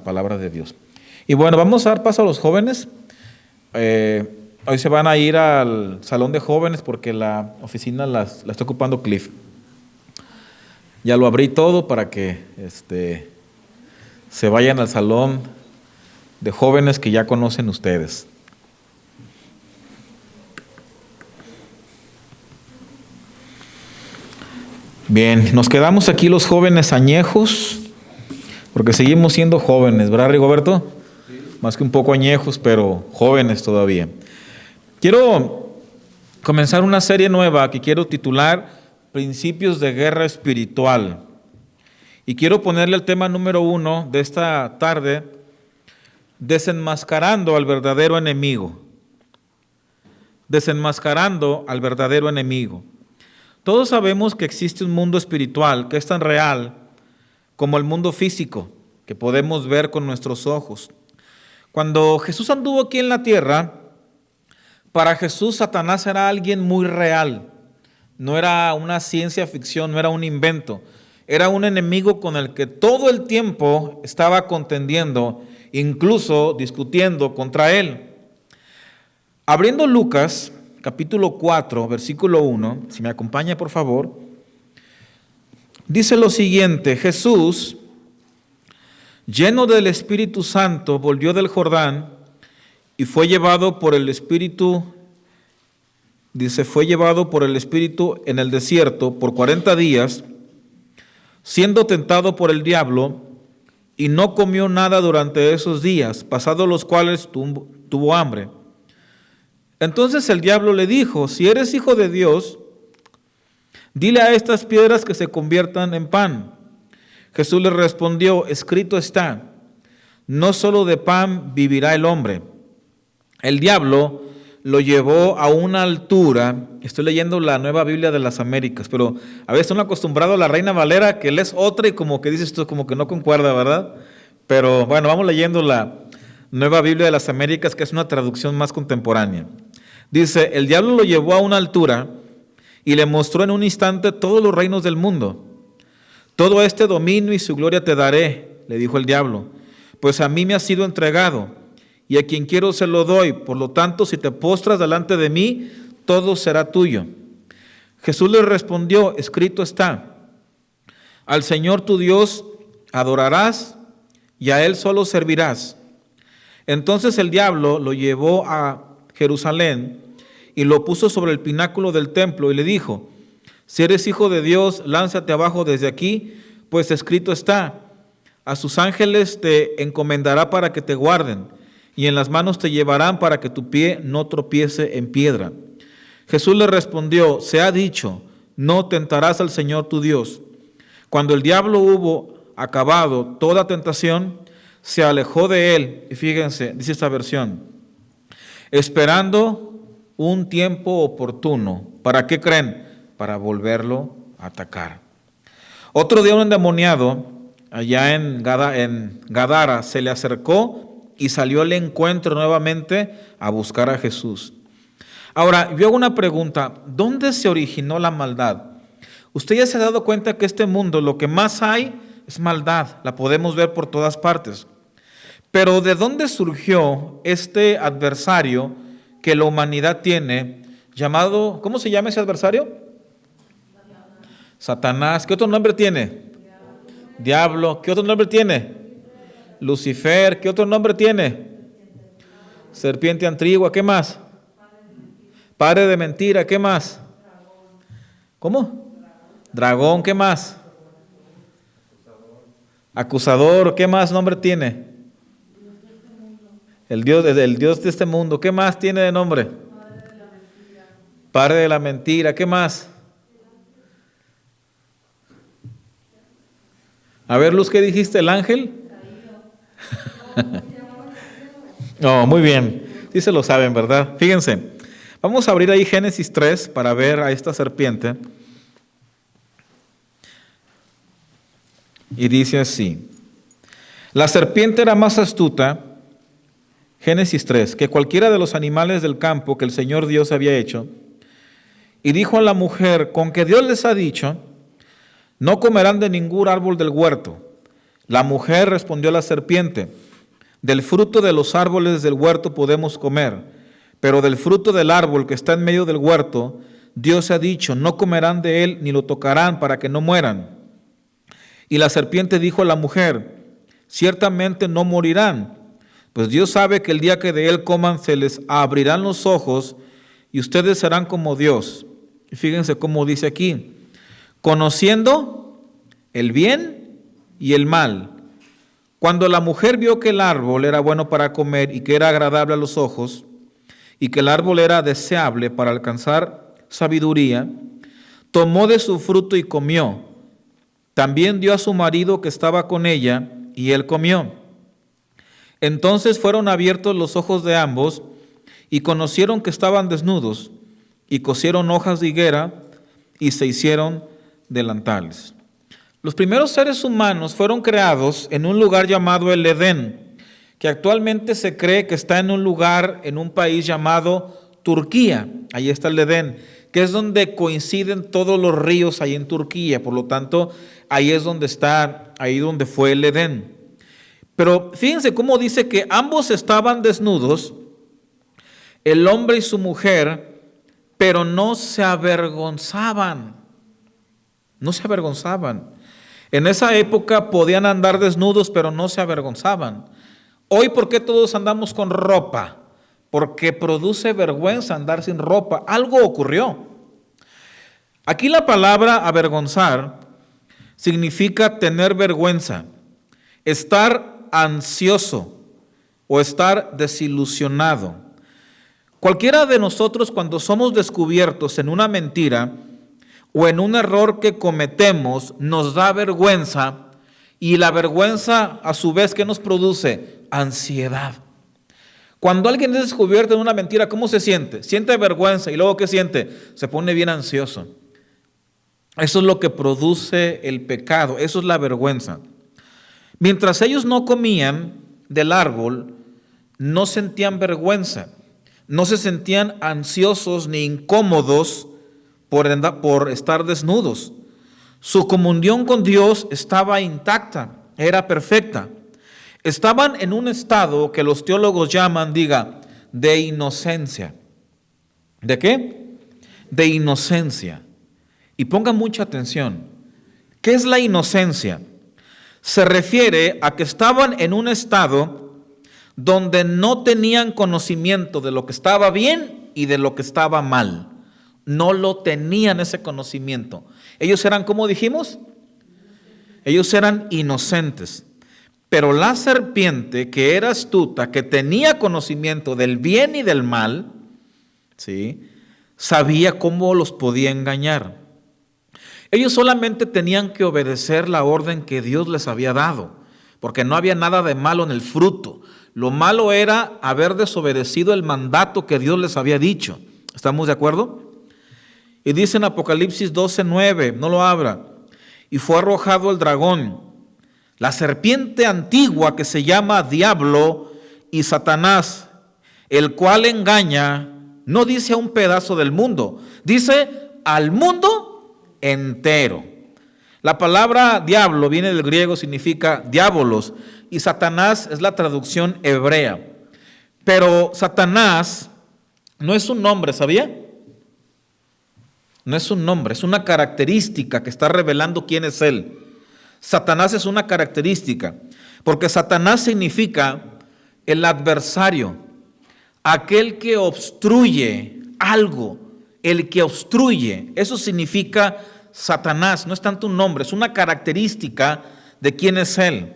palabra de Dios. Y bueno, vamos a dar paso a los jóvenes. Hoy se van a ir al salón de jóvenes porque la oficina la está ocupando Cliff. Ya lo abrí todo para que se vayan al salón de jóvenes que ya conocen ustedes. Bien, nos quedamos aquí los jóvenes añejos, porque seguimos siendo jóvenes, ¿verdad, Rigoberto? Sí. Más que un poco añejos, pero jóvenes todavía. Quiero comenzar una serie nueva que quiero titular Principios de Guerra Espiritual. Y quiero ponerle el tema número 1 de esta tarde, desenmascarando al verdadero enemigo. Desenmascarando al verdadero enemigo. Todos sabemos que existe un mundo espiritual que es tan real como el mundo físico que podemos ver con nuestros ojos. Cuando Jesús anduvo aquí en la tierra, para Jesús Satanás era alguien muy real. No era una ciencia ficción, no era un invento. Era un enemigo con el que todo el tiempo estaba contendiendo, incluso discutiendo contra él. Abriendo Lucas, capítulo 4, versículo 1, si me acompaña por favor, dice lo siguiente: Jesús, lleno del Espíritu Santo, volvió del Jordán y fue llevado por el Espíritu, fue llevado por el Espíritu en el desierto por 40 días, siendo tentado por el diablo, y no comió nada durante esos días, pasados los cuales tuvo hambre. Entonces el diablo le dijo: si eres hijo de Dios, dile a estas piedras que se conviertan en pan. Jesús le respondió: escrito está, no solo de pan vivirá el hombre. El diablo lo llevó a una altura. Estoy leyendo la Nueva Biblia de las Américas, pero a veces son acostumbrados a la Reina Valera, que lees otra y como que dices esto como que no concuerda, ¿verdad? Pero bueno, vamos leyendo la Nueva Biblia de las Américas, que es una traducción más contemporánea. Dice: el diablo lo llevó a una altura y le mostró en un instante todos los reinos del mundo. Todo este dominio y su gloria te daré, le dijo el diablo, pues a mí me ha sido entregado y a quien quiero se lo doy. Por lo tanto, si te postras delante de mí, todo será tuyo. Jesús le respondió: escrito está, al Señor tu Dios adorarás y a Él solo servirás. Entonces el diablo lo llevó a Jerusalén y lo puso sobre el pináculo del templo y le dijo: si eres hijo de Dios, lánzate abajo desde aquí, pues escrito está, a sus ángeles te encomendará para que te guarden, y en las manos te llevarán para que tu pie no tropiece en piedra. Jesús le respondió: se ha dicho, no tentarás al Señor tu Dios. Cuando el diablo hubo acabado toda tentación, se alejó de él, y fíjense, dice esta versión, esperando un tiempo oportuno. ¿Para qué creen? Para volverlo a atacar. Otro día un endemoniado allá en Gadara se le acercó y salió al encuentro nuevamente a buscar a Jesús. Ahora, yo hago una pregunta: ¿dónde se originó la maldad? Usted ya se ha dado cuenta que este mundo lo que más hay es maldad, la podemos ver por todas partes. Pero ¿de dónde surgió este adversario que la humanidad tiene, llamado, ¿cómo se llama ese adversario? Satanás. ¿Qué otro nombre tiene? Diablo. ¿Qué otro nombre tiene? Lucifer. ¿Qué otro nombre tiene? Serpiente antigua. ¿Qué más? Padre de mentira. ¿Qué más? ¿Cómo? Dragón. ¿Qué más? Acusador. ¿Qué más nombre tiene? El Dios de este mundo. ¿Qué más tiene de nombre? Padre de la mentira. ¿Qué más? A ver, Luz, ¿qué dijiste? ¿El ángel? No, muy bien. Sí se lo saben, ¿verdad? Fíjense. Vamos a abrir ahí Génesis 3 para ver a esta serpiente. Y dice así: la serpiente era más astuta, Génesis 3, que cualquiera de los animales del campo que el Señor Dios había hecho, y dijo a la mujer: con que Dios les ha dicho, no comerán de ningún árbol del huerto. La mujer respondió a la serpiente: del fruto de los árboles del huerto podemos comer, pero del fruto del árbol que está en medio del huerto, Dios ha dicho, no comerán de él ni lo tocarán para que no mueran. Y la serpiente dijo a la mujer: ciertamente no morirán, pues Dios sabe que el día que de él coman se les abrirán los ojos y ustedes serán como Dios. Y fíjense cómo dice aquí: conociendo el bien y el mal. Cuando la mujer vio que el árbol era bueno para comer y que era agradable a los ojos, y que el árbol era deseable para alcanzar sabiduría, tomó de su fruto y comió. También dio a su marido que estaba con ella, y él comió. Entonces fueron abiertos los ojos de ambos, y conocieron que estaban desnudos, y cosieron hojas de higuera, y se hicieron delantales. Los primeros seres humanos fueron creados en un lugar llamado el Edén, que actualmente se cree que está en un lugar, en un país llamado Turquía. Ahí está el Edén, que es donde coinciden todos los ríos ahí en Turquía. Por lo tanto, ahí es donde está, ahí donde fue el Edén. Pero fíjense cómo dice que ambos estaban desnudos, el hombre y su mujer, pero no se avergonzaban. No se avergonzaban. En esa época podían andar desnudos, pero no se avergonzaban. Hoy, ¿por qué todos andamos con ropa? Porque produce vergüenza andar sin ropa. Algo ocurrió. Aquí la palabra avergonzar significa tener vergüenza, estar ansioso o estar desilusionado. Cualquiera de nosotros, cuando somos descubiertos en una mentira o en un error que cometemos, nos da vergüenza, y la vergüenza a su vez, ¿qué nos produce? Ansiedad. Cuando alguien es descubierto en una mentira, ¿cómo se siente? Siente vergüenza, y luego ¿qué siente? Se pone bien ansioso. Eso es lo que produce el pecado, eso es la vergüenza. Mientras ellos no comían del árbol, no sentían vergüenza, no se sentían ansiosos ni incómodos por estar desnudos. Su comunión con Dios estaba intacta, era perfecta. Estaban en un estado que los teólogos llaman, de inocencia. ¿De qué? De inocencia. Y pongan mucha atención. ¿Qué es la inocencia? Se refiere a que estaban en un estado donde no tenían conocimiento de lo que estaba bien y de lo que estaba mal. No lo tenían ese conocimiento. Ellos eran, ¿cómo dijimos? Ellos eran inocentes. Pero la serpiente, que era astuta, que tenía conocimiento del bien y del mal, ¿sí?, sabía cómo los podía engañar. Ellos solamente tenían que obedecer la orden que Dios les había dado, porque no había nada de malo en el fruto. Lo malo era haber desobedecido el mandato que Dios les había dicho. ¿Estamos de acuerdo? Y dice en Apocalipsis 12:9, no lo abra, y fue arrojado el dragón, la serpiente antigua que se llama Diablo y Satanás, el cual engaña, no dice a un pedazo del mundo, dice al mundo entero. La palabra diablo viene del griego, significa diabolos, y Satanás es la traducción hebrea. Pero Satanás no es un nombre, ¿sabía? No es un nombre, es una característica que está revelando quién es él. Satanás es una característica, porque Satanás significa el adversario, aquel que obstruye algo, el que obstruye. Eso significa Satanás, no es tanto un nombre, es una característica de quién es él.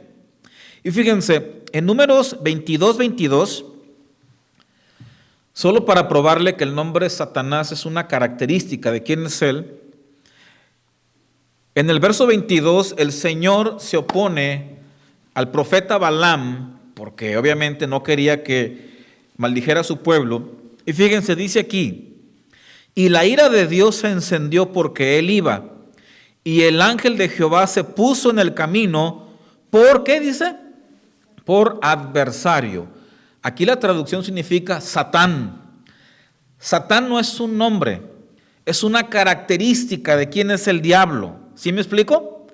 Y fíjense, en Números 22:22, solo para probarle que el nombre Satanás es una característica de quién es él, en el verso 22, el Señor se opone al profeta Balaam, porque obviamente no quería que maldijera a su pueblo. Y fíjense, dice aquí, y la ira de Dios se encendió porque él iba, y el ángel de Jehová se puso en el camino, ¿por qué dice? Por adversario. Aquí la traducción significa Satán. Satán no es un nombre, es una característica de quién es el diablo. ¿Sí me explico?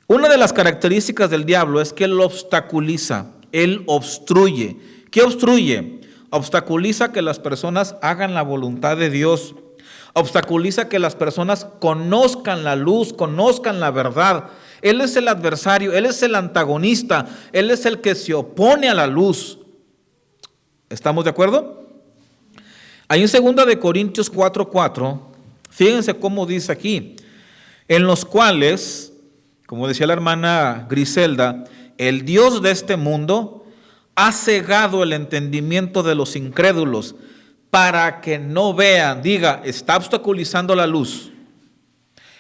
Una de las características del diablo es que él obstaculiza, él obstruye. ¿Qué obstruye? Obstaculiza que las personas hagan la voluntad de Dios. Obstaculiza que las personas conozcan la luz, conozcan la verdad. Él es el adversario, él es el antagonista, él es el que se opone a la luz. ¿Estamos de acuerdo? Ahí en 2 de Corintios 4:4, fíjense cómo dice aquí, en los cuales, como decía la hermana Griselda, el Dios de este mundo ha cegado el entendimiento de los incrédulos para que no vean. Diga, está obstaculizando la luz.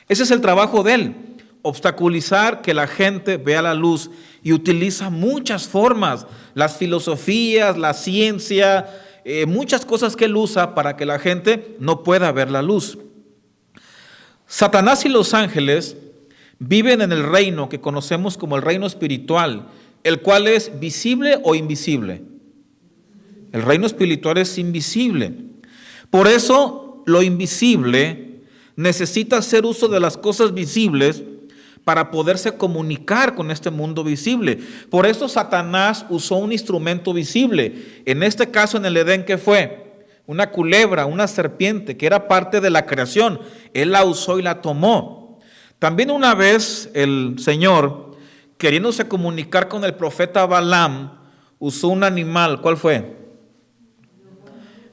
Ese es el trabajo de él, obstaculizar que la gente vea la luz, y utiliza muchas formas, las filosofías, la ciencia, muchas cosas que él usa para que la gente no pueda ver la luz. Satanás y los ángeles viven en el reino que conocemos como el reino espiritual, el cual es visible o invisible. El reino espiritual es invisible. Por eso lo invisible necesita hacer uso de las cosas visibles para poderse comunicar con este mundo visible. Por eso Satanás usó un instrumento visible. En este caso en el Edén, ¿qué fue? Una culebra, una serpiente, que era parte de la creación. Él la usó y la tomó. También una vez el Señor, queriéndose comunicar con el profeta Balaam, usó un animal. ¿Cuál fue?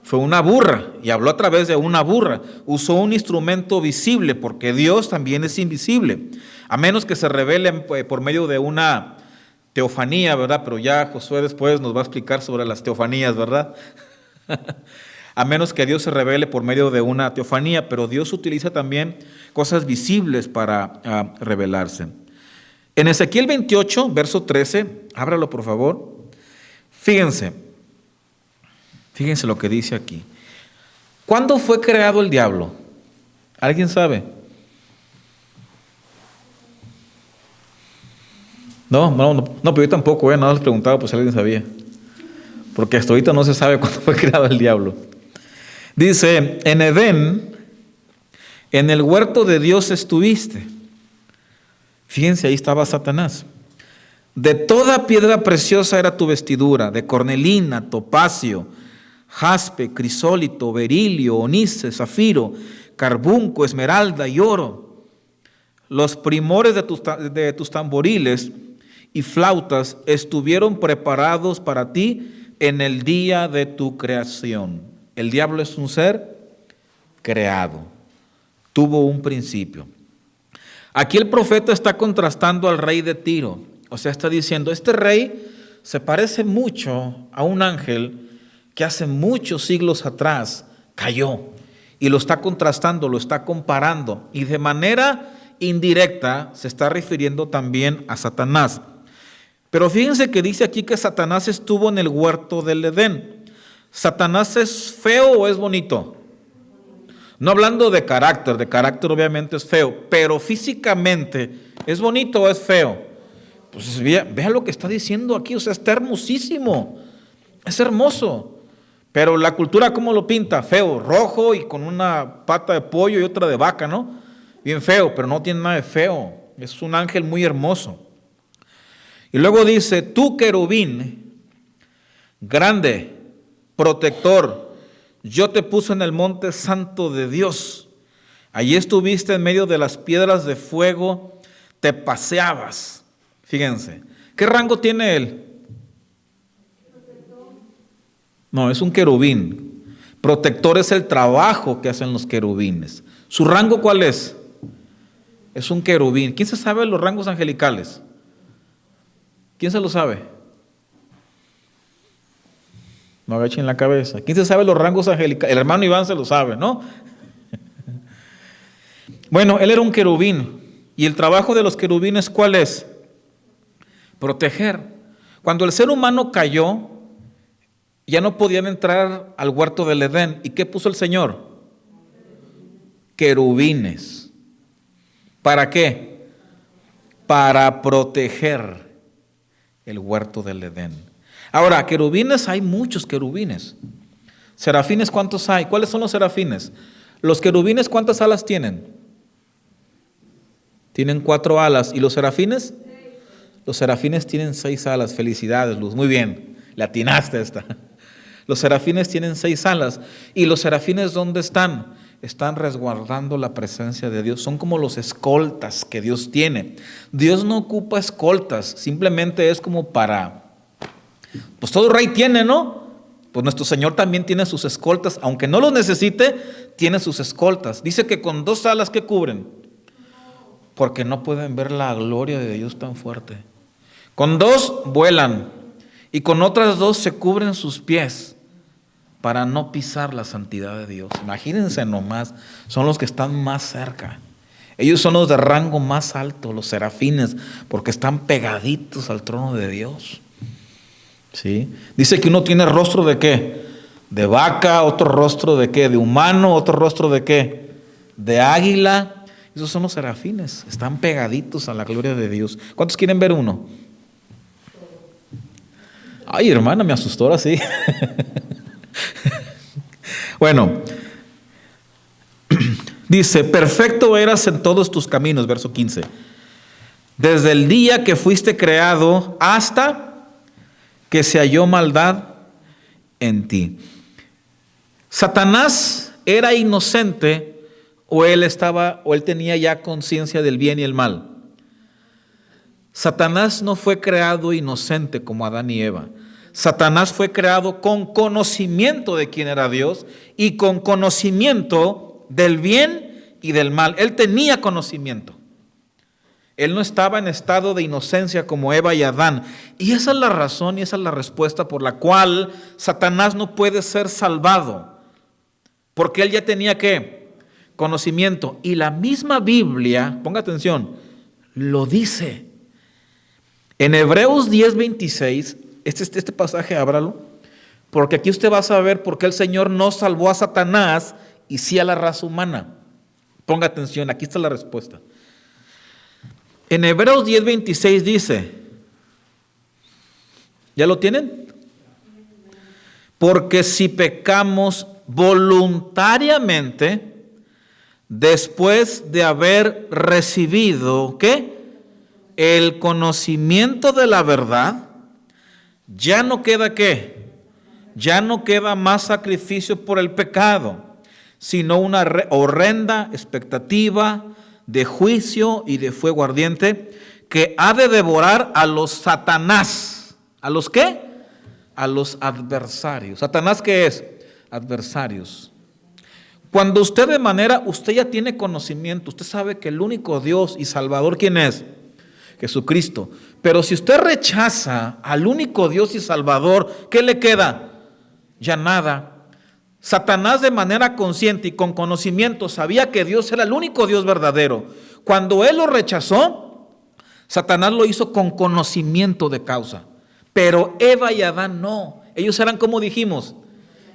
Fue una burra, y habló a través de una burra. Usó un instrumento visible, porque Dios también es invisible, a menos que se revele por medio de una teofanía, ¿verdad? Pero ya Josué después nos va a explicar sobre las teofanías, ¿verdad? A menos que Dios se revele por medio de una teofanía, pero Dios utiliza también cosas visibles para revelarse. En Ezequiel 28, verso 13, ábralo por favor. Fíjense lo que dice aquí. ¿Cuándo fue creado el diablo? ¿Alguien sabe? No, pero yo tampoco, nada les preguntaba pues si alguien sabía. Porque hasta ahorita no se sabe cuándo fue creado el diablo. Dice, en Edén, en el huerto de Dios estuviste. Fíjense, ahí estaba Satanás. De toda piedra preciosa era tu vestidura, de cornelina, topacio, jaspe, crisólito, berilio, onice, zafiro, carbunco, esmeralda y oro. Los primores de tus tamboriles y flautas estuvieron preparados para ti en el día de tu creación. El diablo es un ser creado, tuvo un principio. Aquí el profeta está contrastando al rey de Tiro, o sea, está diciendo, este rey se parece mucho a un ángel que hace muchos siglos atrás cayó, y lo está contrastando, lo está comparando, y de manera indirecta se está refiriendo también a Satanás. Pero fíjense que dice aquí que Satanás estuvo en el huerto del Edén. ¿Satanás es feo o es bonito? No hablando de carácter obviamente es feo, pero físicamente, ¿es bonito o es feo? Pues vea lo que está diciendo aquí, o sea, está hermosísimo, es hermoso. Pero la cultura, ¿cómo lo pinta? Feo, rojo y con una pata de pollo y otra de vaca, ¿no? Bien feo, pero no tiene nada de feo, es un ángel muy hermoso. Y luego dice, tú querubín, grande, protector, yo te puse en el monte santo de Dios. Allí estuviste en medio de las piedras de fuego, te paseabas. Fíjense, ¿qué rango tiene él? No, es un querubín. Protector es el trabajo que hacen los querubines. ¿Su rango cuál es? Es un querubín. ¿Quién se sabe los rangos angelicales? ¿Quién se lo sabe? No agachen la cabeza. ¿Quién se sabe los rangos angelicales? El hermano Iván se lo sabe, ¿no? Bueno, él era un querubín. ¿Y el trabajo de los querubines cuál es? Proteger. Cuando el ser humano cayó, ya no podían entrar al huerto del Edén. ¿Y qué puso el Señor? Querubines. ¿Para qué? Para proteger el huerto del Edén. Ahora, querubines, hay muchos querubines. Serafines, ¿cuántos hay? ¿Cuáles son los serafines? Los querubines, ¿cuántas alas tienen? Tienen 4 alas. ¿Y los serafines? Los serafines tienen 6 alas. Felicidades, Luz. Muy bien. Le atinaste esta. Los serafines tienen 6 alas. ¿Y los serafines dónde están? Están resguardando la presencia de Dios. Son como los escoltas que Dios tiene. Dios no ocupa escoltas. Simplemente es como para... Pues todo rey tiene, ¿no? Pues nuestro Señor también tiene sus escoltas. Aunque no los necesite, tiene sus escoltas. Dice que con 2 alas que cubren. Porque no pueden ver la gloria de Dios tan fuerte. Con 2 vuelan. Y con otras 2 se cubren sus pies para no pisar la santidad de Dios. Imagínense nomás, son los que están más cerca. Ellos son los de rango más alto, los serafines, porque están pegaditos al trono de Dios. ¿Sí? Dice que uno tiene rostro de ¿qué? De vaca, otro rostro de ¿qué? De humano, otro rostro de ¿qué? De águila. Esos son los serafines, están pegaditos a la gloria de Dios. ¿Cuántos quieren ver uno? Ay, hermana, me asustó ahora sí. Bueno, dice, perfecto eras en todos tus caminos, verso 15. Desde el día que fuiste creado hasta que se halló maldad en ti. Satanás era inocente o él tenía ya conciencia del bien y el mal. Satanás no fue creado inocente como Adán y Eva. Satanás fue creado con conocimiento de quién era Dios y con conocimiento del bien y del mal. Él tenía conocimiento. Él no estaba en estado de inocencia como Eva y Adán. Y esa es la razón y esa es la respuesta por la cual Satanás no puede ser salvado. Porque él ya tenía ¿qué? Conocimiento. Y la misma Biblia, ponga atención, lo dice. En Hebreos 10:26, este pasaje ábralo, porque aquí usted va a saber por qué el Señor no salvó a Satanás y sí a la raza humana. Ponga atención, aquí está la respuesta. En Hebreos 10:26 dice, ¿ya lo tienen? Porque si pecamos voluntariamente, después de haber recibido, ¿qué? El conocimiento de la verdad, ya no queda ¿qué? Ya no queda más sacrificio por el pecado, sino una horrenda expectativa de juicio y de fuego ardiente que ha de devorar a los Satanás. ¿A los qué? A los adversarios. ¿Satanás qué es? Adversarios. Cuando usted ya tiene conocimiento, usted sabe que el único Dios y Salvador, ¿quién es? Jesucristo. Pero si usted rechaza al único Dios y Salvador, ¿qué le queda? Ya nada. Satanás de manera consciente y con conocimiento sabía que Dios era el único Dios verdadero. Cuando él lo rechazó, Satanás lo hizo con conocimiento de causa. Pero Eva y Adán no. Ellos eran, como dijimos,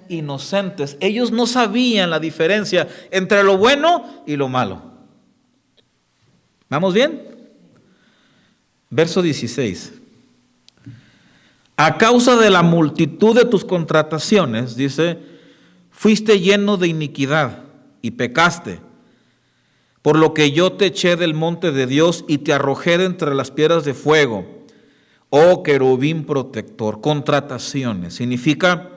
inocentes. Ellos no sabían la diferencia entre lo bueno y lo malo. ¿Vamos bien? Verso 16. A causa de la multitud de tus contrataciones, dice, fuiste lleno de iniquidad y pecaste, por lo que yo te eché del monte de Dios y te arrojé de entre las piedras de fuego, oh querubín protector. Contrataciones significa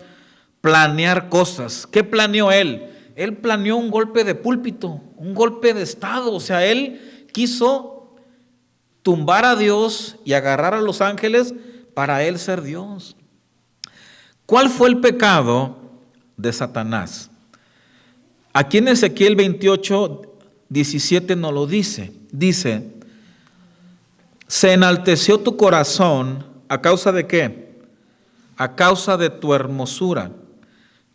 planear cosas. ¿Qué planeó él? Él planeó un golpe de púlpito, un golpe de estado. O sea, él quiso tumbar a Dios y agarrar a los ángeles para él ser Dios. ¿Cuál fue el pecado de Satanás? Aquí en Ezequiel 28:17 nos lo dice. Dice, se enalteció tu corazón a causa de ¿qué? A causa de tu hermosura.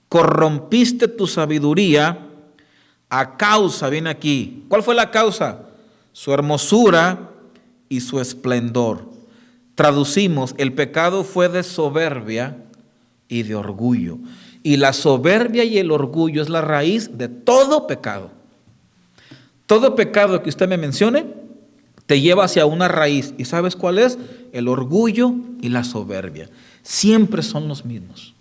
Corrompiste tu sabiduría a causa, viene aquí. ¿Cuál fue la causa? Su hermosura y su esplendor. Traducimos, el pecado fue de soberbia y de orgullo. Y la soberbia y el orgullo es la raíz de todo pecado. Todo pecado que usted me mencione te lleva hacia una raíz. ¿Y sabes cuál es? El orgullo y la soberbia. Siempre son los mismos.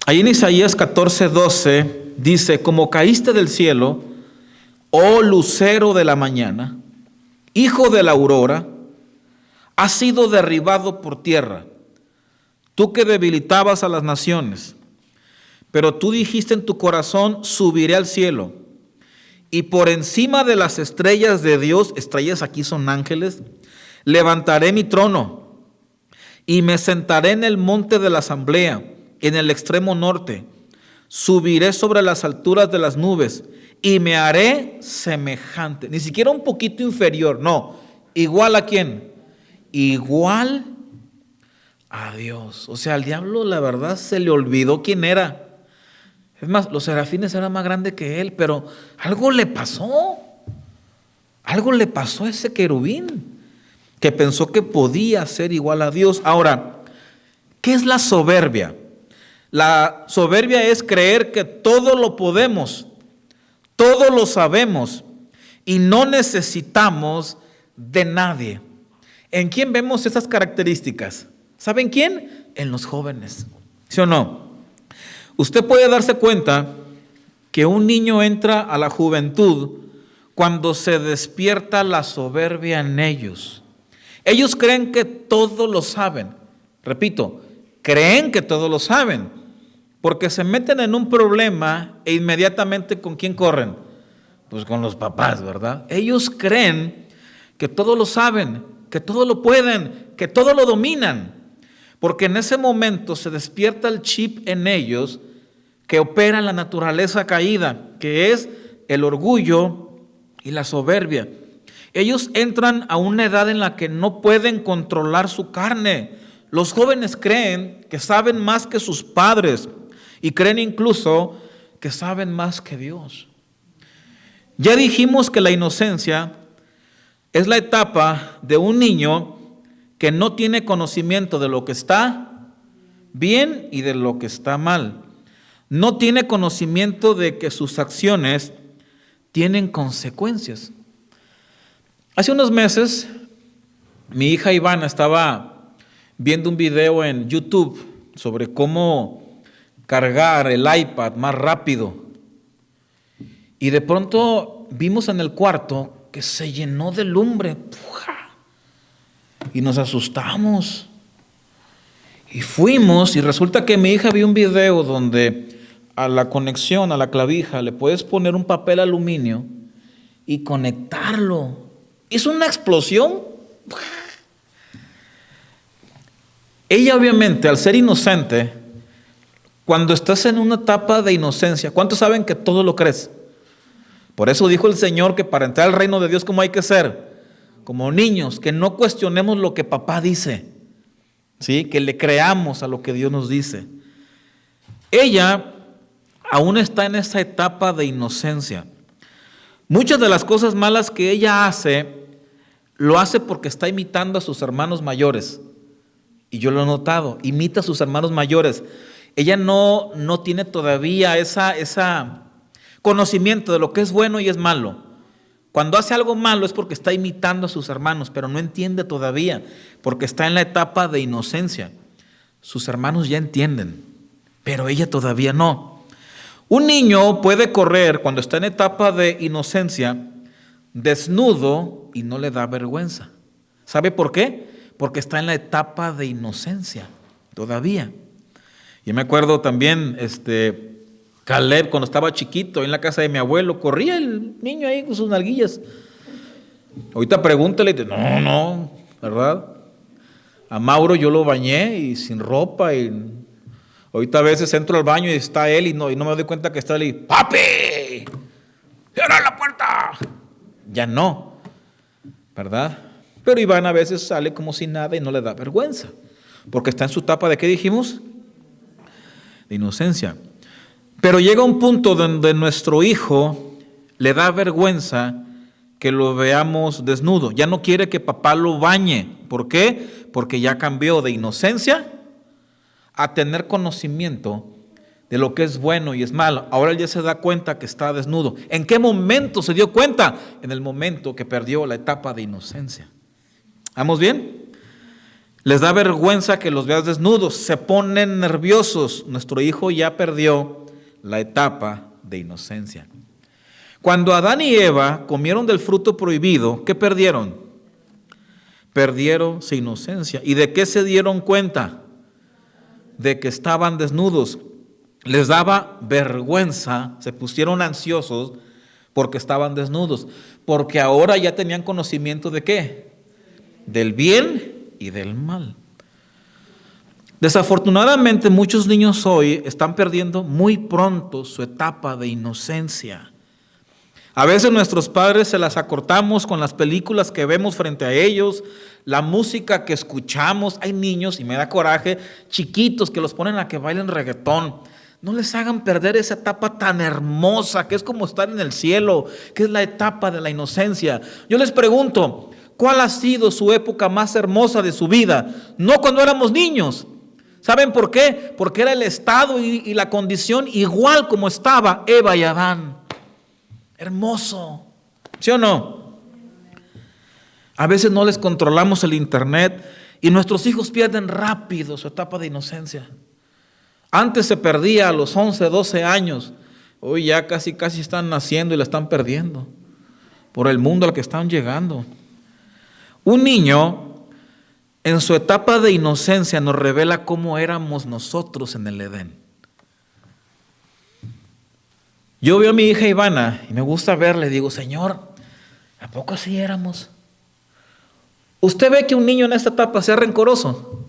Ahí en Isaías 14:12 dice, como caíste del cielo, oh lucero de la mañana, hijo de la aurora, has sido derribado por tierra, tú que debilitabas a las naciones. Pero tú dijiste en tu corazón, subiré al cielo, y por encima de las estrellas de Dios, estrellas aquí son ángeles, levantaré mi trono, y me sentaré en el monte de la asamblea, en el extremo norte. Subiré sobre las alturas de las nubes, y me haré semejante, ni siquiera un poquito inferior, no, igual a quién, igual a Dios. O sea, al diablo la verdad se le olvidó quién era. Es más, los serafines eran más grandes que él, pero algo le pasó. Algo le pasó a ese querubín, que pensó que podía ser igual a Dios. Ahora, ¿qué es la soberbia? La soberbia es creer que todo lo podemos, todo lo sabemos y no necesitamos de nadie. ¿En quién vemos esas características? ¿Saben quién? En los jóvenes. ¿Sí o no? Usted puede darse cuenta que un niño entra a la juventud cuando se despierta la soberbia en ellos. Ellos creen que todo lo saben. Repito, creen que todo lo saben, porque se meten en un problema e inmediatamente ¿con quién corren? Pues con los papás, ¿verdad? Ellos creen que todo lo saben, que todo lo pueden, que todo lo dominan, porque en ese momento se despierta el chip en ellos que opera en la naturaleza caída, que es el orgullo y la soberbia. Ellos entran a una edad en la que no pueden controlar su carne. Los jóvenes creen que saben más que sus padres y creen incluso que saben más que Dios. Ya dijimos que la inocencia es la etapa de un niño que no tiene conocimiento de lo que está bien y de lo que está mal. No tiene conocimiento de que sus acciones tienen consecuencias. Hace unos meses, mi hija Ivana estaba viendo un video en YouTube sobre cómo cargar el iPad más rápido. Y de pronto vimos en el cuarto que se llenó de lumbre. Y nos asustamos. Y fuimos y resulta que mi hija vio un video donde a la conexión, a la clavija, le puedes poner un papel aluminio y conectarlo. Hizo una explosión. Ella obviamente, al ser inocente, cuando estás en una etapa de inocencia, ¿cuántos saben que todo lo crees? Por eso dijo el Señor que para entrar al reino de Dios, ¿cómo hay que ser? Como niños, que no cuestionemos lo que papá dice, ¿sí? Que le creamos a lo que Dios nos dice. Ella aún está en esa etapa de inocencia. Muchas de las cosas malas que ella hace, lo hace porque está imitando a sus hermanos mayores. Y yo lo he notado, imita a sus hermanos mayores. Ella no tiene todavía esa conocimiento de lo que es bueno y es malo. Cuando hace algo malo es porque está imitando a sus hermanos, pero no entiende todavía, porque está en la etapa de inocencia. Sus hermanos ya entienden, pero ella todavía no. Un niño puede correr cuando está en etapa de inocencia desnudo y no le da vergüenza. ¿Sabe por qué? Porque está en la etapa de inocencia todavía. Yo me acuerdo también, Caleb, cuando estaba chiquito en la casa de mi abuelo, corría el niño ahí con sus nalguillas. Ahorita pregúntale, no, ¿verdad? A Mauro yo lo bañé y sin ropa y ahorita a veces entro al baño y está él y no me doy cuenta que está él y ¡papi! ¡Cierra la puerta! Ya no, ¿verdad? Pero Iván a veces sale como si nada y no le da vergüenza, porque está en su etapa de ¿qué dijimos? De inocencia. Pero llega un punto donde nuestro hijo le da vergüenza que lo veamos desnudo. Ya no quiere que papá lo bañe. ¿Por qué? Porque ya cambió de inocencia a tener conocimiento de lo que es bueno y es malo. Ahora él ya se da cuenta que está desnudo. ¿En qué momento se dio cuenta? En el momento que perdió la etapa de inocencia. ¿Vamos bien? Les da vergüenza que los veas desnudos, se ponen nerviosos. Nuestro hijo ya perdió la etapa de inocencia. Cuando Adán y Eva comieron del fruto prohibido, ¿qué perdieron? Perdieron su inocencia. ¿Y de qué se dieron cuenta? De que estaban desnudos. Les daba vergüenza, se pusieron ansiosos porque estaban desnudos. Porque ahora ya tenían conocimiento de ¿qué? Del bien y del mal. Desafortunadamente muchos niños hoy están perdiendo muy pronto su etapa de inocencia. A veces nuestros padres se las acortamos con las películas que vemos frente a ellos, la música que escuchamos. Hay niños, y me da coraje, chiquitos que los ponen a que bailen reggaetón. No les hagan perder esa etapa tan hermosa que es como estar en el cielo, que es la etapa de la inocencia. Yo les pregunto, ¿cuál ha sido su época más hermosa de su vida? No cuando éramos niños. ¿Saben por qué? Porque era el estado y la condición igual como estaba Eva y Adán. Hermoso, ¿sí o no? A veces no les controlamos el internet y nuestros hijos pierden rápido su etapa de inocencia. Antes se perdía a los 11, 12 años. Hoy ya casi están naciendo y la están perdiendo por el mundo al que están llegando. Un niño en su etapa de inocencia nos revela cómo éramos nosotros en el Edén. Yo veo a mi hija Ivana y me gusta verle, digo, Señor, ¿a poco así éramos? ¿Usted ve que un niño en esta etapa sea rencoroso?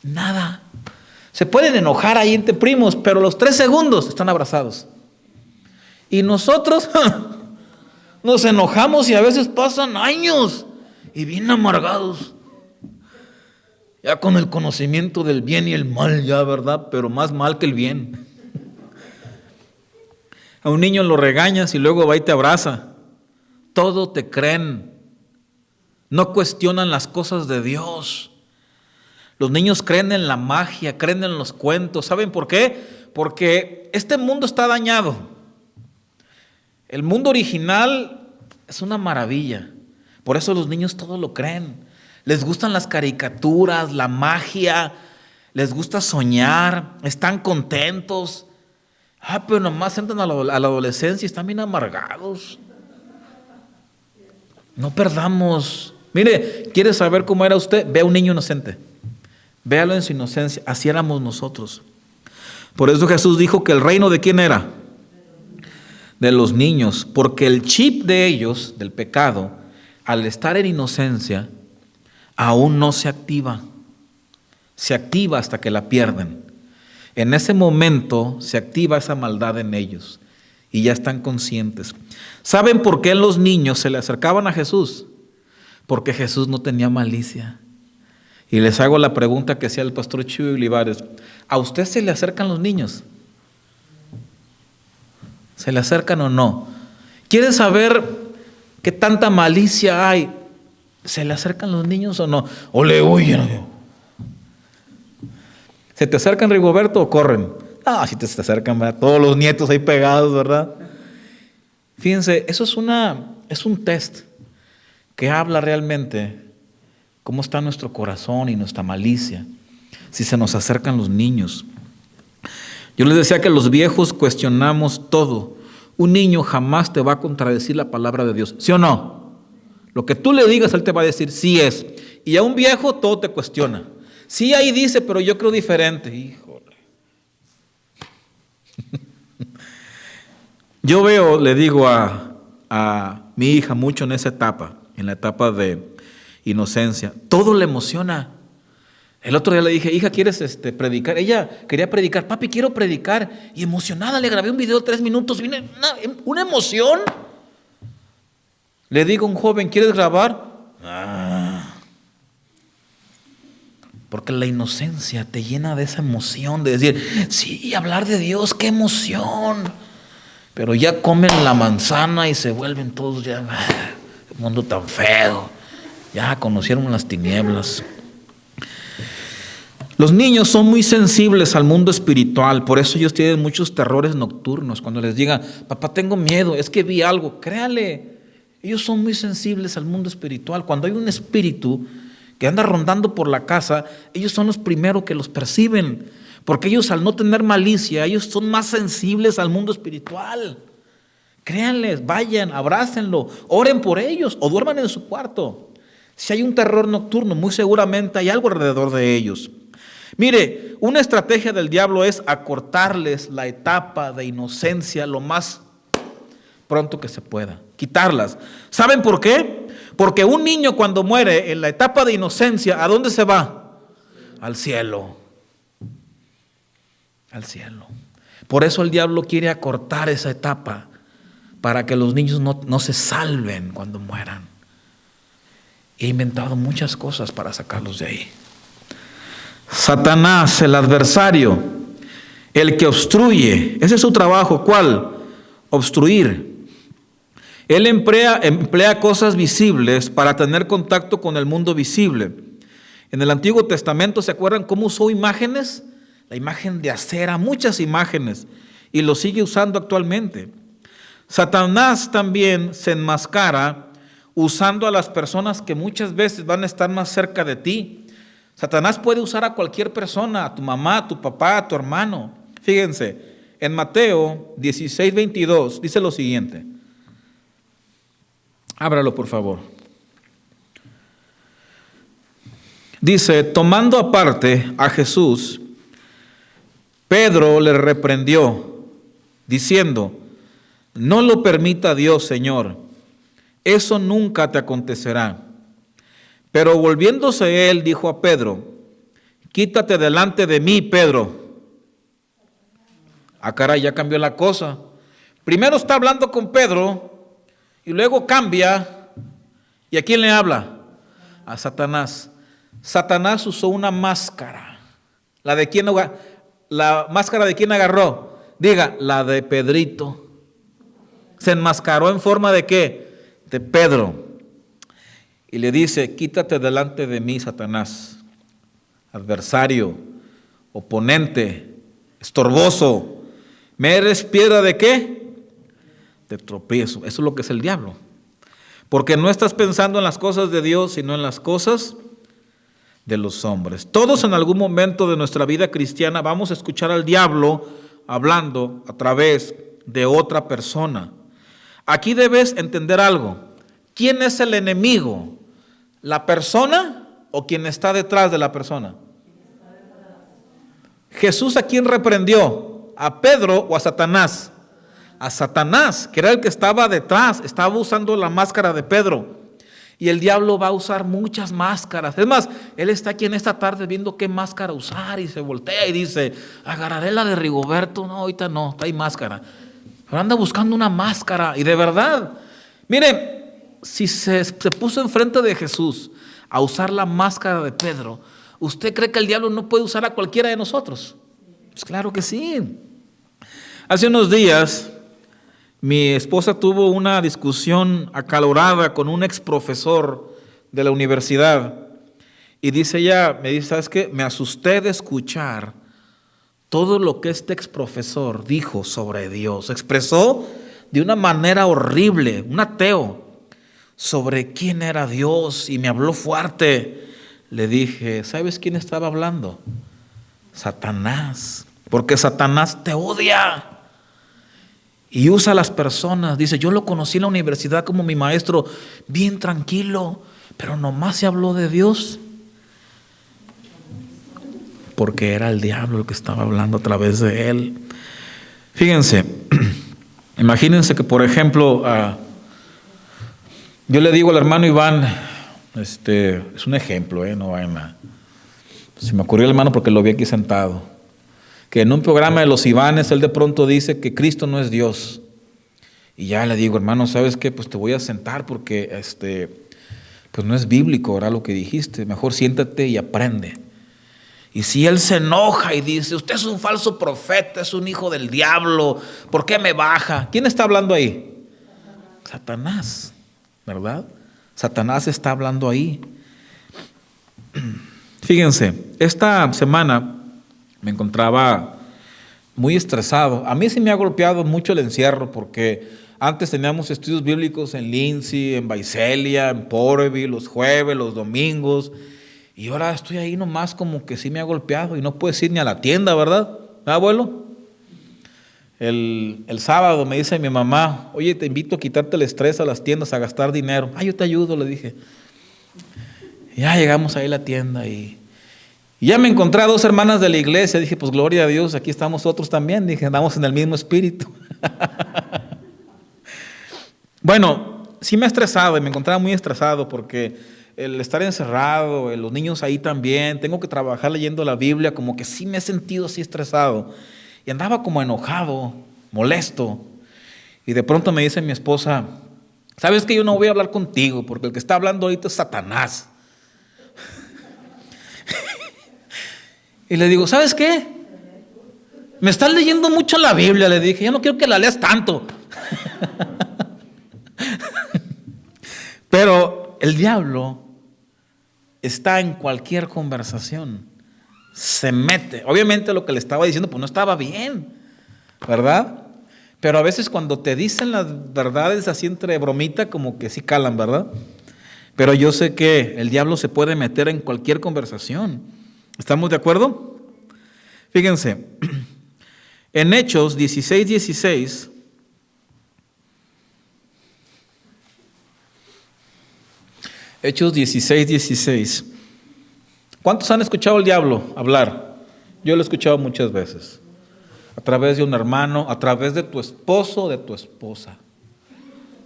Nada. Se pueden enojar ahí entre primos, pero los 3 segundos están abrazados. Y nosotros nos enojamos y a veces pasan años y bien amargados. Ya con el conocimiento del bien y el mal, ya, ¿verdad? Pero más mal que el bien. A un niño lo regañas y luego va y te abraza. Todo te creen. No cuestionan las cosas de Dios. Los niños creen en la magia, creen en los cuentos. ¿Saben por qué? Porque este mundo está dañado. El mundo original es una maravilla. Por eso los niños todo lo creen. Les gustan las caricaturas, la magia, les gusta soñar, están contentos. Pero nomás entran a la adolescencia y están bien amargados. No perdamos. Mire, ¿quiere saber cómo era usted? Ve a un niño inocente. Véalo en su inocencia. Así éramos nosotros. Por eso Jesús dijo que el reino ¿de quién era? De los niños. Porque el chip de ellos, del pecado, al estar en inocencia, aún no se activa. Se activa hasta que la pierden. En ese momento se activa esa maldad en ellos y ya están conscientes. ¿Saben por qué los niños se le acercaban a Jesús? Porque Jesús no tenía malicia. Y les hago la pregunta que hacía el pastor Chuy Olivares. ¿A usted se le acercan los niños? ¿Se le acercan o no? ¿Quieren saber qué tanta malicia hay? ¿Se le acercan los niños o no? ¿O le huyen? ¿Se te acercan, Rigoberto, o corren? No, si te acercan, ¿verdad? Todos los nietos ahí pegados, ¿verdad? Fíjense, eso es un test que habla realmente cómo está nuestro corazón y nuestra malicia, si se nos acercan los niños. Yo les decía que los viejos cuestionamos todo. Un niño jamás te va a contradecir la palabra de Dios, ¿sí o no? Lo que tú le digas, él te va a decir, sí es. Y a un viejo todo te cuestiona. Sí, ahí dice, pero yo creo diferente. Híjole. Yo veo, le digo a mi hija mucho en esa etapa, en la etapa de inocencia. Todo le emociona. El otro día le dije, hija, ¿quieres predicar? Ella quería predicar. Papi, quiero predicar. Y emocionada le grabé un video de 3 minutos. Viene una emoción. Le digo a un joven, ¿quieres grabar? Porque la inocencia te llena de esa emoción de decir, sí, hablar de Dios, qué emoción. Pero ya comen la manzana y se vuelven todos ya, el mundo tan feo. Ya conocieron las tinieblas. Los niños son muy sensibles al mundo espiritual, por eso ellos tienen muchos terrores nocturnos. Cuando les digan, papá, tengo miedo, es que vi algo, créale. Ellos son muy sensibles al mundo espiritual. Cuando hay un espíritu que anda rondando por la casa, ellos son los primeros que los perciben, porque ellos al no tener malicia, ellos son más sensibles al mundo espiritual. Créanles, vayan, abrácenlo, oren por ellos o duerman en su cuarto. Si hay un terror nocturno, muy seguramente hay algo alrededor de ellos. Mire, una estrategia del diablo es acortarles la etapa de inocencia lo más pronto que se pueda, quitarlas. ¿Saben por qué? Porque un niño cuando muere en la etapa de inocencia, ¿a dónde se va? Al cielo. Al cielo. Por eso el diablo quiere acortar esa etapa, para que los niños no se salven cuando mueran. He inventado muchas cosas para sacarlos de ahí. Satanás, el adversario, el que obstruye, ese es su trabajo. ¿Cuál? Obstruir. Él emplea cosas visibles para tener contacto con el mundo visible. En el Antiguo Testamento, ¿se acuerdan cómo usó imágenes? La imagen de acera, muchas imágenes, y lo sigue usando actualmente. Satanás también se enmascara usando a las personas que muchas veces van a estar más cerca de ti. Satanás puede usar a cualquier persona, a tu mamá, a tu papá, a tu hermano. Fíjense, en Mateo 16:22 dice lo siguiente. Ábralo, por favor. Dice, tomando aparte a Jesús, Pedro le reprendió, diciendo, no lo permita Dios, Señor, eso nunca te acontecerá. Pero volviéndose él, dijo a Pedro, quítate delante de mí, Pedro. Ah, caray, ya cambió la cosa. Primero está hablando con Pedro y luego cambia. ¿Y a quién le habla? A Satanás. Satanás usó una máscara. ¿La máscara de quién agarró? Diga, la de Pedrito. Se enmascaró en forma de ¿qué? De Pedro. Y le dice, quítate delante de mí, Satanás, adversario, oponente, estorboso. ¿Me eres piedra de qué? De tropiezo. Eso es lo que es el diablo. Porque no estás pensando en las cosas de Dios, sino en las cosas de los hombres. Todos en algún momento de nuestra vida cristiana vamos a escuchar al diablo hablando a través de otra persona. Aquí debes entender algo. ¿Quién es el enemigo? ¿La persona o quien está detrás de la persona? Jesús, ¿a quién reprendió? ¿A Pedro o a Satanás? A Satanás, que era el que estaba detrás, estaba usando la máscara de Pedro. Y el diablo va a usar muchas máscaras. Es más, él está aquí en esta tarde viendo qué máscara usar y se voltea y dice, agarraré la de Rigoberto. No, ahorita no, está ahí máscara. Pero anda buscando una máscara. Y de verdad, miren, si se puso enfrente de Jesús a usar la máscara de Pedro, ¿usted cree que el diablo no puede usar a cualquiera de nosotros? Pues claro que sí. Hace unos días, mi esposa tuvo una discusión acalorada con un ex profesor de la universidad. Y dice ella, me dice, ¿sabes qué? Me asusté de escuchar todo lo que este ex profesor dijo sobre Dios. Expresó de una manera horrible, un ateo, sobre quién era Dios, y me habló fuerte. Le dije, ¿sabes quién estaba hablando? Satanás, porque Satanás te odia y usa a las personas. Dice, yo lo conocí en la universidad como mi maestro, bien tranquilo, pero nomás se habló de Dios, porque era el diablo el que estaba hablando a través de él. Fíjense, imagínense que, por ejemplo, yo le digo al hermano Iván, es un ejemplo, no vayan a... Se me ocurrió el hermano porque lo vi aquí sentado, que en un programa de los Ivanes, él de pronto dice que Cristo no es Dios. Y ya le digo, hermano, ¿sabes qué? Pues te voy a sentar porque pues no es bíblico, ¿verdad? Lo que dijiste. Mejor siéntate y aprende. Y si él se enoja y dice, usted es un falso profeta, es un hijo del diablo, ¿por qué me baja? ¿Quién está hablando ahí? Satanás, ¿verdad? Satanás está hablando ahí. Fíjense, esta semana me encontraba muy estresado. A mí sí me ha golpeado mucho el encierro, porque antes teníamos estudios bíblicos en Lindsay, en Vaiselia, en Porterville, los jueves, los domingos. Y ahora estoy ahí nomás, como que sí me ha golpeado y no puedes ir ni a la tienda, ¿verdad? ¿Ah, abuelo? El sábado me dice mi mamá, oye, te invito a quitarte el estrés a las tiendas, a gastar dinero. Yo te ayudo, le dije. Ya llegamos ahí a la tienda y ya me encontré a 2 hermanas de la iglesia. Dije, pues gloria a Dios, aquí estamos nosotros también. Dije, andamos en el mismo espíritu. Bueno, sí me he estresado y me encontraba muy estresado porque el estar encerrado, los niños ahí también, tengo que trabajar leyendo la Biblia, como que sí me he sentido así estresado. Y andaba como enojado, molesto. Y de pronto me dice mi esposa, ¿sabes que yo no voy a hablar contigo? Porque el que está hablando ahorita es Satanás. Y le digo, ¿sabes qué? Me estás leyendo mucho la Biblia, le dije, yo no quiero que la leas tanto. Pero el diablo está en cualquier conversación. Se mete. Obviamente lo que le estaba diciendo pues no estaba bien, ¿verdad? Pero a veces cuando te dicen las verdades así entre bromita, como que sí calan, ¿verdad? Pero yo sé que el diablo se puede meter en cualquier conversación. ¿Estamos de acuerdo? Fíjense, en Hechos 16:16, Hechos 16:16. ¿Cuántos han escuchado al diablo hablar? Yo lo he escuchado muchas veces. A través de un hermano, a través de tu esposo o de tu esposa.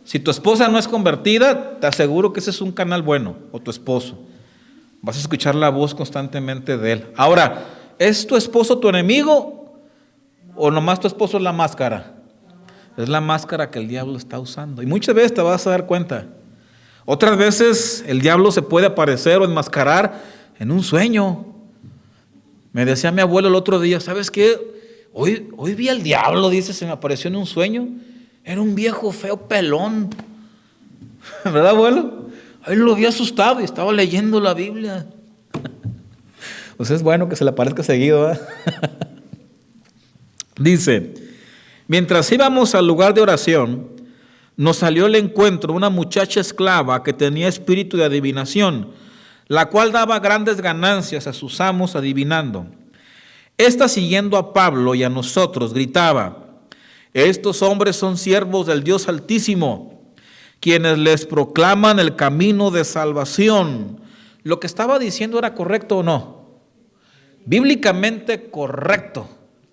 Si tu esposa no es convertida, te aseguro que ese es un canal bueno, o tu esposo. Vas a escuchar la voz constantemente de él. Ahora, ¿es tu esposo tu enemigo o nomás tu esposo es la máscara? Es la máscara que el diablo está usando. Y muchas veces te vas a dar cuenta. Otras veces el diablo se puede aparecer o enmascarar en un sueño. Me decía mi abuelo el otro día, ¿sabes qué? Hoy vi al diablo, dice, se me apareció en un sueño. Era un viejo feo pelón. ¿Verdad, abuelo? Ahí lo vi asustado y estaba leyendo la Biblia. Pues es bueno que se le aparezca seguido, ¿eh? Dice, mientras íbamos al lugar de oración, nos salió al encuentro una muchacha esclava que tenía espíritu de adivinación, la cual daba grandes ganancias a sus amos adivinando. Esta, siguiendo a Pablo y a nosotros, gritaba, estos hombres son siervos del Dios Altísimo, quienes les proclaman el camino de salvación. ¿Lo que estaba diciendo era correcto o no? Bíblicamente correcto,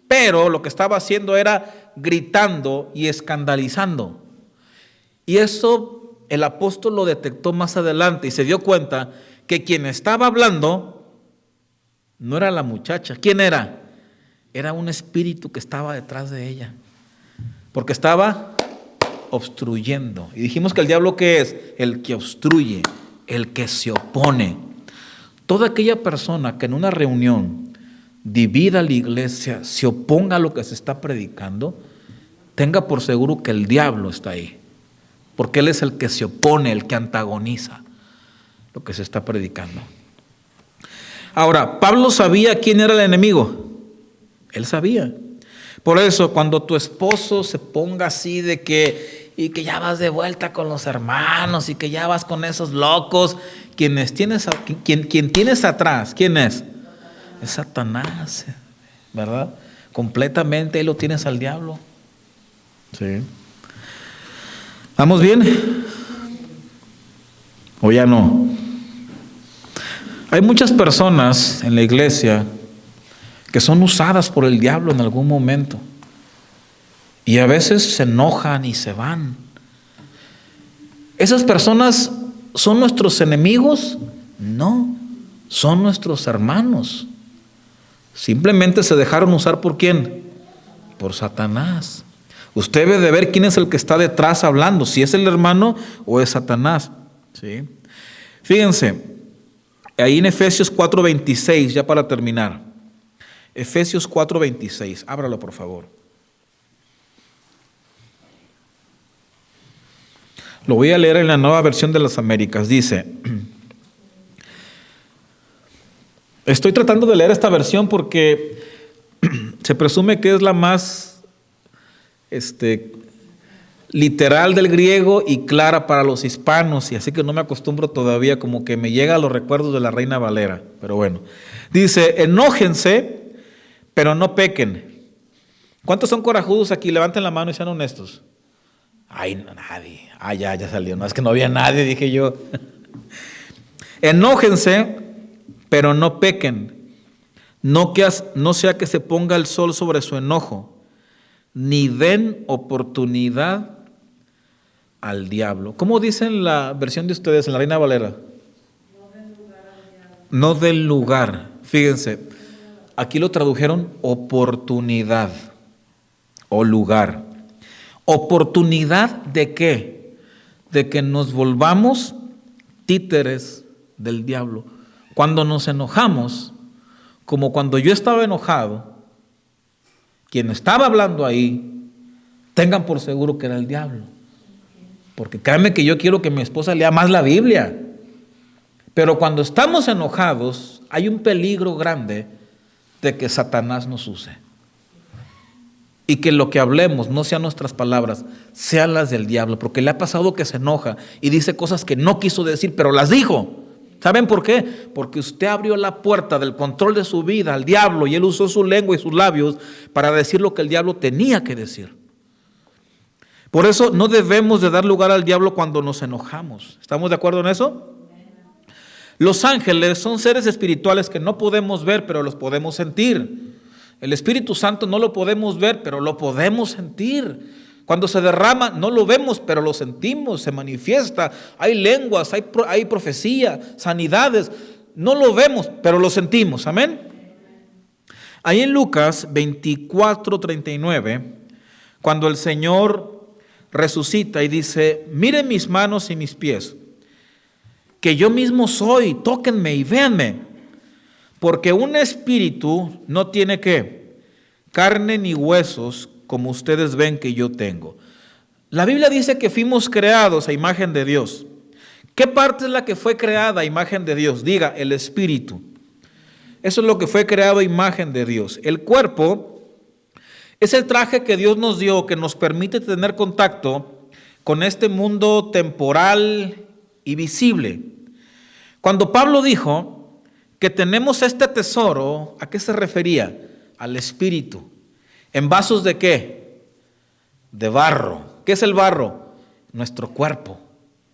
pero lo que estaba haciendo era gritando y escandalizando. Y eso el apóstol lo detectó más adelante y se dio cuenta que quien estaba hablando no era la muchacha. ¿Quién era? Era un espíritu que estaba detrás de ella, porque estaba obstruyendo. Y dijimos que el diablo, ¿qué es? El que obstruye, el que se opone. Toda aquella persona que en una reunión divida la iglesia, se oponga a lo que se está predicando, tenga por seguro que el diablo está ahí, porque él es el que se opone, el que antagoniza lo que se está predicando. Ahora, Pablo sabía quién era el enemigo. Él sabía. Por eso, cuando tu esposo se ponga así de que ya vas de vuelta con los hermanos y que ya vas con esos locos, quien tienes atrás, ¿quién es? Es Satanás, ¿verdad? Completamente ahí lo tienes al diablo. Sí. ¿Vamos bien? ¿O ya no? Hay muchas personas en la iglesia que son usadas por el diablo en algún momento y a veces se enojan y se van. ¿Esas personas son nuestros enemigos? No, son nuestros hermanos. Simplemente se dejaron usar ¿por quién? Por Satanás. Usted debe de ver quién es el que está detrás hablando, si es el hermano o es Satanás. ¿Sí? Fíjense, ahí en Efesios 4:26, ya para terminar. Efesios 4:26, ábralo por favor. Lo voy a leer en la Nueva Versión de las Américas. Dice, estoy tratando de leer esta versión porque se presume que es la más literal del griego y clara para los hispanos, y así que no me acostumbro todavía, como que me llega a los recuerdos de la Reina Valera, pero bueno. Dice, enójense, pero no pequen. ¿Cuántos son corajudos aquí? Levanten la mano y sean honestos. Ay, no, nadie. Ya salió. No, es que no había nadie, dije yo. Enójense, pero no pequen. No sea que se ponga el sol sobre su enojo, ni den oportunidad al diablo. ¿Cómo dice en la versión de ustedes, en la Reina Valera? No del lugar. Fíjense, aquí lo tradujeron oportunidad o lugar. ¿Oportunidad de qué? De que nos volvamos títeres del diablo. Cuando nos enojamos, como cuando yo estaba enojado, quien estaba hablando ahí, tengan por seguro que era el diablo. Porque créanme que yo quiero que mi esposa lea más la Biblia. Pero cuando estamos enojados, hay un peligro grande de que Satanás nos use. Y que lo que hablemos no sean nuestras palabras, sean las del diablo. Porque le ha pasado que se enoja y dice cosas que no quiso decir, pero las dijo. ¿Saben por qué? Porque usted abrió la puerta del control de su vida al diablo y él usó su lengua y sus labios para decir lo que el diablo tenía que decir. Por eso no debemos de dar lugar al diablo cuando nos enojamos. ¿Estamos de acuerdo en eso? Los ángeles son seres espirituales que no podemos ver, pero los podemos sentir. El Espíritu Santo no lo podemos ver, pero lo podemos sentir. Cuando se derrama, no lo vemos, pero lo sentimos, se manifiesta. Hay lenguas, hay profecía, sanidades. No lo vemos, pero lo sentimos. Amén. Ahí en Lucas 24:39, cuando el Señor resucita y dice, miren mis manos y mis pies, que yo mismo soy, tóquenme y véanme, porque un espíritu no tiene ¿qué? Carne ni huesos, como ustedes ven que yo tengo. La Biblia dice que fuimos creados a imagen de Dios. ¿Qué parte es la que fue creada a imagen de Dios? Diga, el espíritu. Eso es lo que fue creado a imagen de Dios. El cuerpo es el traje que Dios nos dio, que nos permite tener contacto con este mundo temporal y visible. Cuando Pablo dijo que tenemos este tesoro, ¿a qué se refería? Al espíritu. ¿En vasos de qué? De barro. ¿Qué es el barro? Nuestro cuerpo.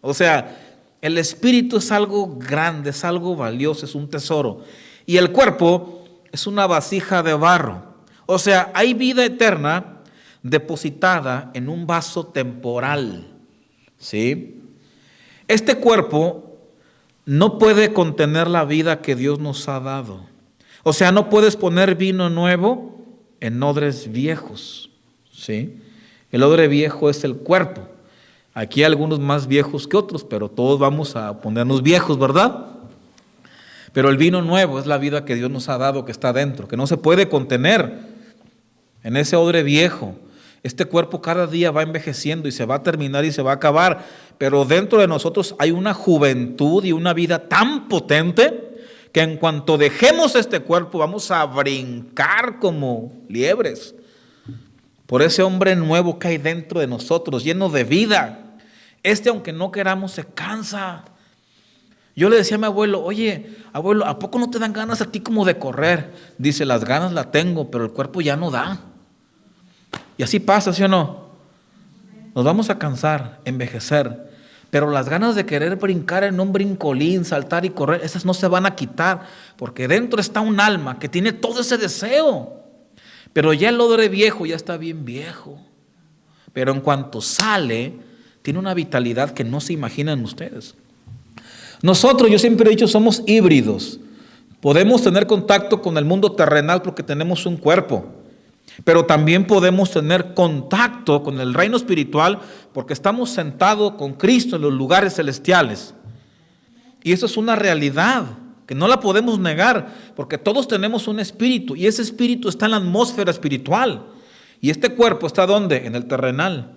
O sea, el espíritu es algo grande, es algo valioso, es un tesoro. Y el cuerpo es una vasija de barro. O sea, hay vida eterna depositada en un vaso temporal. ¿Sí? Este cuerpo no puede contener la vida que Dios nos ha dado. O sea, no puedes poner vino nuevo en odres viejos. ¿Sí? El odre viejo es el cuerpo. Aquí hay algunos más viejos que otros, pero todos vamos a ponernos viejos, ¿verdad? Pero el vino nuevo es la vida que Dios nos ha dado, que está dentro, que no se puede contener en ese odre viejo. Este cuerpo cada día va envejeciendo y se va a terminar y se va a acabar, pero dentro de nosotros hay una juventud y una vida tan potente que en cuanto dejemos este cuerpo vamos a brincar como liebres por ese hombre nuevo que hay dentro de nosotros, lleno de vida. Aunque no queramos, se cansa. Yo le decía a mi abuelo, oye, abuelo, ¿a poco no te dan ganas a ti como de correr? Dice, las ganas las tengo, pero el cuerpo ya no da. Y así pasa, ¿sí o no? Nos vamos a cansar, envejecer, pero las ganas de querer brincar en un brincolín, saltar y correr, esas no se van a quitar, porque dentro está un alma que tiene todo ese deseo. Pero ya el odre viejo ya está bien viejo. Pero en cuanto sale, tiene una vitalidad que no se imaginan ustedes. Nosotros, yo siempre he dicho, somos híbridos. Podemos tener contacto con el mundo terrenal porque tenemos un cuerpo, pero también podemos tener contacto con el reino espiritual porque estamos sentados con Cristo en los lugares celestiales. Y eso es una realidad que no la podemos negar, porque todos tenemos un espíritu y ese espíritu está en la atmósfera espiritual. Y este cuerpo está ¿dónde? En el terrenal.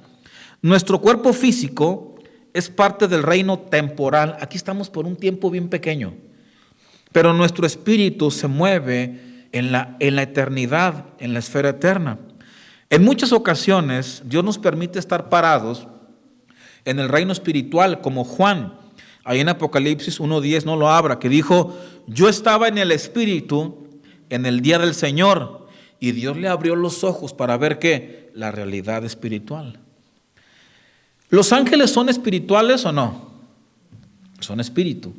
Nuestro cuerpo físico es parte del reino temporal. Aquí estamos por un tiempo bien pequeño, pero nuestro espíritu se mueve en la eternidad, en la esfera eterna. En muchas ocasiones Dios nos permite estar parados en el reino espiritual, como Juan, ahí en Apocalipsis 1:10, no lo abra, que dijo, yo estaba en el espíritu en el día del Señor, y Dios le abrió los ojos para ver ¿qué? La realidad espiritual. ¿Los ángeles son espirituales o no? Son espíritu.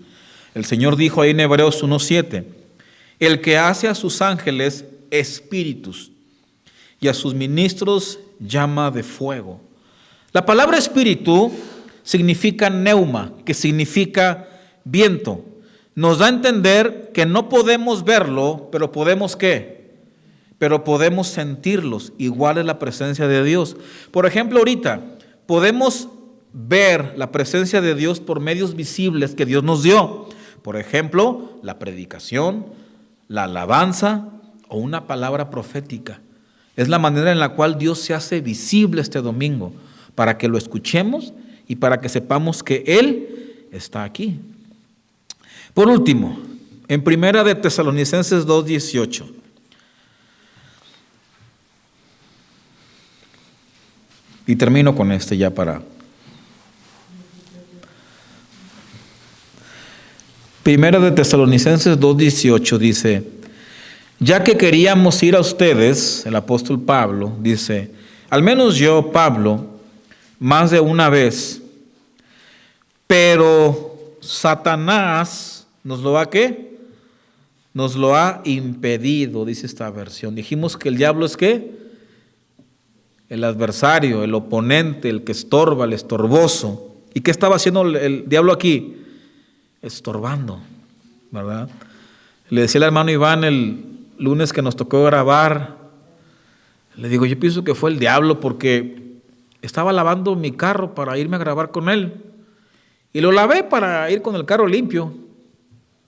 El Señor dijo ahí en Hebreos 1:7, el que hace a sus ángeles espíritus y a sus ministros llama de fuego. La palabra espíritu significa neuma, que significa viento. Nos da a entender que no podemos verlo, pero podemos ¿qué? Pero podemos sentirlos. Igual es la presencia de Dios. Por ejemplo, ahorita podemos ver la presencia de Dios por medios visibles que Dios nos dio. Por ejemplo, la predicación, la alabanza o una palabra profética. Es la manera en la cual Dios se hace visible este domingo, para que lo escuchemos y para que sepamos que Él está aquí. Por último, en Primera de Tesalonicenses 2:18. Y termino con este ya para... Primera de Tesalonicenses 2:18 dice, ya que queríamos ir a ustedes, el apóstol Pablo dice, al menos yo, Pablo, más de una vez, pero Satanás nos lo ha ¿qué? Nos lo ha impedido, dice esta versión. Dijimos que el diablo es ¿qué? El adversario, el oponente, el que estorba, el estorboso. ¿Y qué estaba haciendo el diablo aquí? Estorbando, ¿verdad? Le decía al hermano Iván el lunes que nos tocó grabar, le digo, yo pienso que fue el diablo porque estaba lavando mi carro para irme a grabar con él. Y lo lavé para ir con el carro limpio.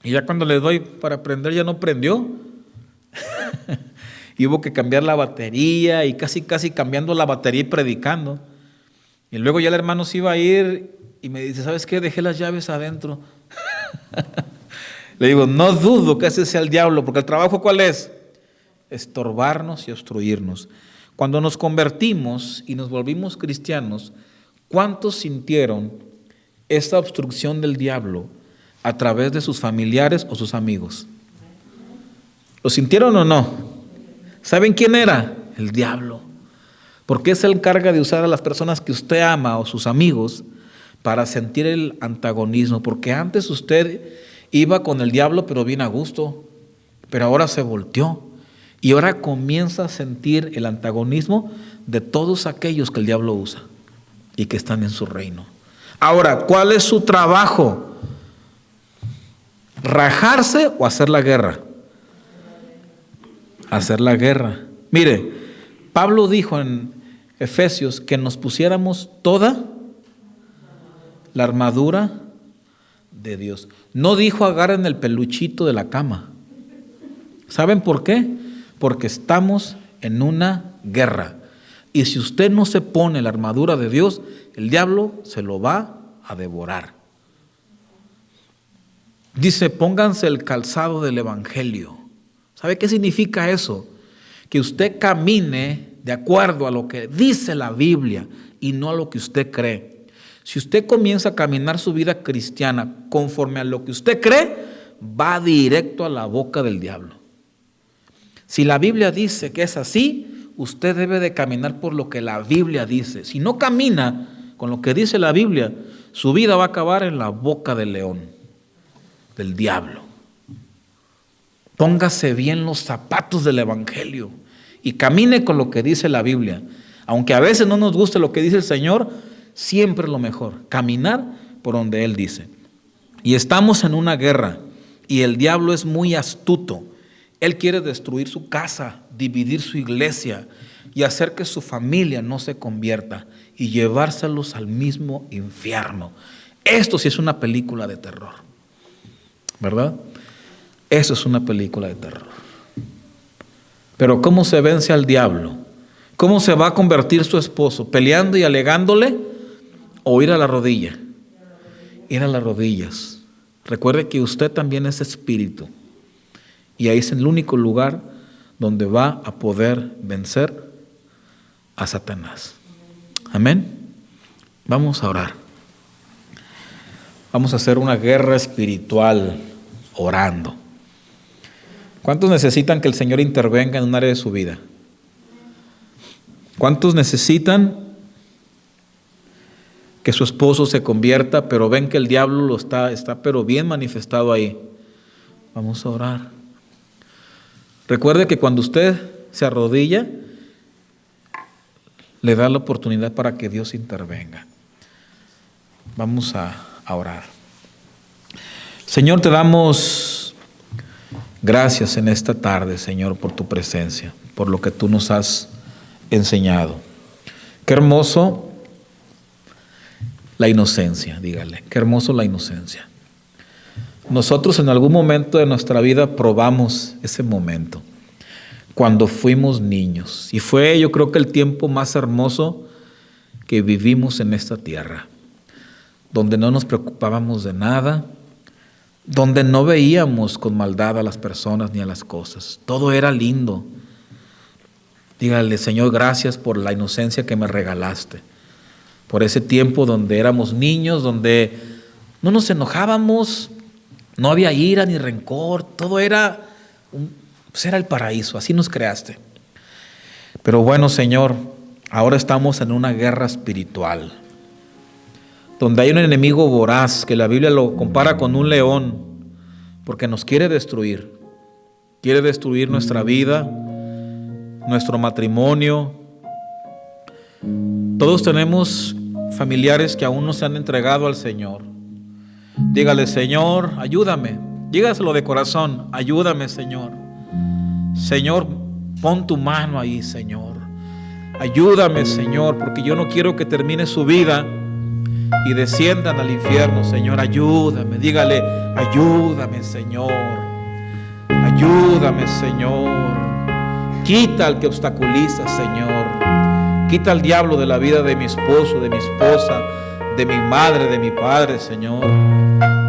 Y ya cuando le doy para prender ya no prendió. Y hubo que cambiar la batería y casi cambiando la batería y predicando. Y luego ya el hermano se iba a ir y me dice, ¿sabes qué? Dejé las llaves adentro. Le digo, no dudo que ese sea el diablo, porque el trabajo ¿cuál es? Estorbarnos y obstruirnos. Cuando nos convertimos y nos volvimos cristianos, ¿cuántos sintieron esta obstrucción del diablo a través de sus familiares o sus amigos? ¿Lo sintieron o no? ¿Saben quién era? El diablo. Porque se encarga de usar a las personas que usted ama o sus amigos para sentir el antagonismo. Porque antes usted iba con el diablo pero bien a gusto, pero ahora se volteó y ahora comienza a sentir el antagonismo de todos aquellos que el diablo usa y que están en su reino. Ahora, ¿cuál es su trabajo? ¿Rajarse o hacer la guerra? Hacer la guerra. Mire, Pablo dijo en Efesios que nos pusiéramos toda la armadura de Dios. No dijo agarren el peluchito de la cama. ¿Saben por qué? Porque estamos en una guerra. Y si usted no se pone la armadura de Dios, el diablo se lo va a devorar. Dice, pónganse el calzado del evangelio. ¿Sabe qué significa eso? Que usted camine de acuerdo a lo que dice la Biblia y no a lo que usted cree. Si usted comienza a caminar su vida cristiana conforme a lo que usted cree, va directo a la boca del diablo. Si la Biblia dice que es así, usted debe de caminar por lo que la Biblia dice. Si no camina con lo que dice la Biblia, su vida va a acabar en la boca del león, del diablo. Póngase bien los zapatos del evangelio y camine con lo que dice la Biblia. Aunque a veces no nos guste lo que dice el Señor, siempre es lo mejor, caminar por donde Él dice. Y estamos en una guerra y el diablo es muy astuto. Él quiere destruir su casa, dividir su iglesia y hacer que su familia no se convierta y llevárselos al mismo infierno. Esto sí es una película de terror, ¿verdad? Eso es una película de terror. Pero ¿cómo se vence al diablo? ¿Cómo se va a convertir su esposo? ¿Peleando y alegándole o ir a la rodilla? Ir a las rodillas. Recuerde que usted también es espíritu. Y ahí es el único lugar donde va a poder vencer a Satanás. Amén. Vamos a orar. Vamos a hacer una guerra espiritual orando. ¿Cuántos necesitan que el Señor intervenga en un área de su vida? ¿Cuántos necesitan que su esposo se convierta, pero ven que el diablo lo está pero bien manifestado ahí? Vamos a orar. Recuerde que cuando usted se arrodilla, le da la oportunidad para que Dios intervenga. Vamos a orar. Señor, te damos gracias en esta tarde, Señor, por tu presencia, por lo que tú nos has enseñado. Qué hermoso la inocencia, dígale, qué hermoso la inocencia. Nosotros en algún momento de nuestra vida probamos ese momento, cuando fuimos niños, y fue, yo creo que el tiempo más hermoso que vivimos en esta tierra, donde no nos preocupábamos de nada, donde no veíamos con maldad a las personas ni a las cosas. Todo era lindo. Dígale, Señor, gracias por la inocencia que me regalaste, por ese tiempo donde éramos niños, donde no nos enojábamos, no había ira ni rencor, todo era era el paraíso, así nos creaste. Pero bueno, Señor, ahora estamos en una guerra espiritual, donde hay un enemigo voraz que la Biblia lo compara con un león, porque nos quiere destruir nuestra vida, nuestro matrimonio. Todos tenemos familiares que aún no se han entregado al Señor. Dígale, Señor, ayúdame. Dígaselo de corazón, ayúdame, Señor. Señor, pon tu mano ahí, Señor. Ayúdame, Señor, porque yo no quiero que termine su vida y desciendan al infierno, Señor. Ayúdame, dígale, ayúdame, Señor. Ayúdame, Señor. Quita al que obstaculiza, Señor. Quita al diablo de la vida de mi esposo, de mi esposa, de mi madre, de mi padre, Señor.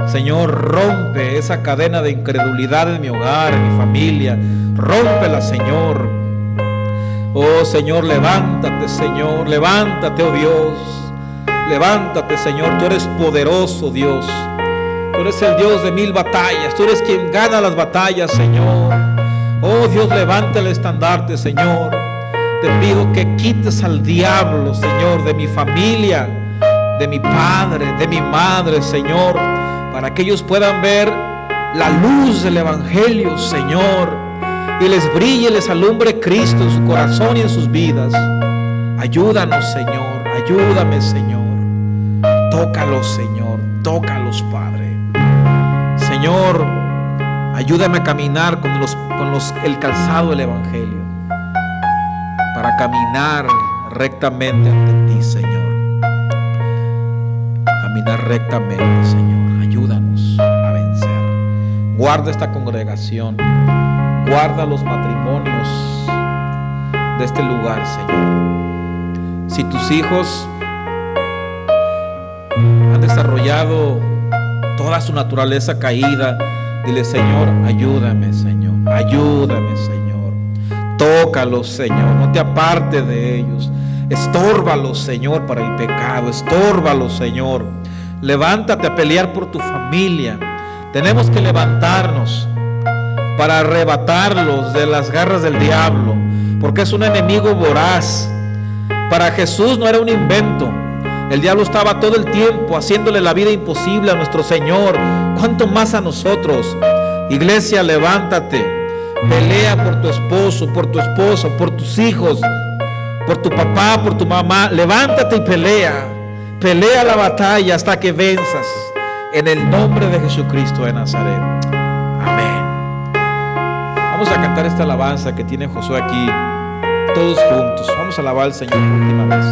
Señor, rompe esa cadena de incredulidad en mi hogar, en mi familia. Rómpela, Señor. Oh, Señor, levántate, Señor. Levántate, oh Dios. Levántate, Señor. Tú eres poderoso, Dios. Tú eres el Dios de 1000 batallas. Tú eres quien gana las batallas, Señor. Oh, Dios, levanta el estandarte, Señor. Te pido que quites al diablo, Señor, de mi familia, de mi padre, de mi madre, Señor, para que ellos puedan ver la luz del Evangelio, Señor, y les brille, les alumbre Cristo en su corazón y en sus vidas. Ayúdanos, Señor, ayúdame, Señor. Tócalos, Señor, tócalos, Padre. Señor, ayúdame a caminar con el calzado del Evangelio, para caminar rectamente ante ti, Señor. Caminar rectamente, Señor. Ayúdanos a vencer. Guarda esta congregación. Guarda los matrimonios de este lugar, Señor. Si tus hijos han desarrollado toda su naturaleza caída, dile, Señor, ayúdame, Señor. Ayúdame, Señor. Tócalos, Señor. No te apartes de ellos. Estórbalos, Señor, para el pecado. Estórbalos, Señor. Levántate a pelear por tu familia. Tenemos que levantarnos para arrebatarlos de las garras del diablo, porque es un enemigo voraz. Para Jesús no era un invento. El diablo estaba todo el tiempo haciéndole la vida imposible a nuestro Señor. ¿Cuánto más a nosotros? Iglesia, levántate. Pelea por tu esposo, por tu esposa, por tus hijos, por tu papá, por tu mamá. Levántate y pelea. Pelea la batalla hasta que venzas. En el nombre de Jesucristo de Nazaret. Amén. Vamos a cantar esta alabanza que tiene Josué aquí. Todos juntos. Vamos a alabar al Señor por última vez.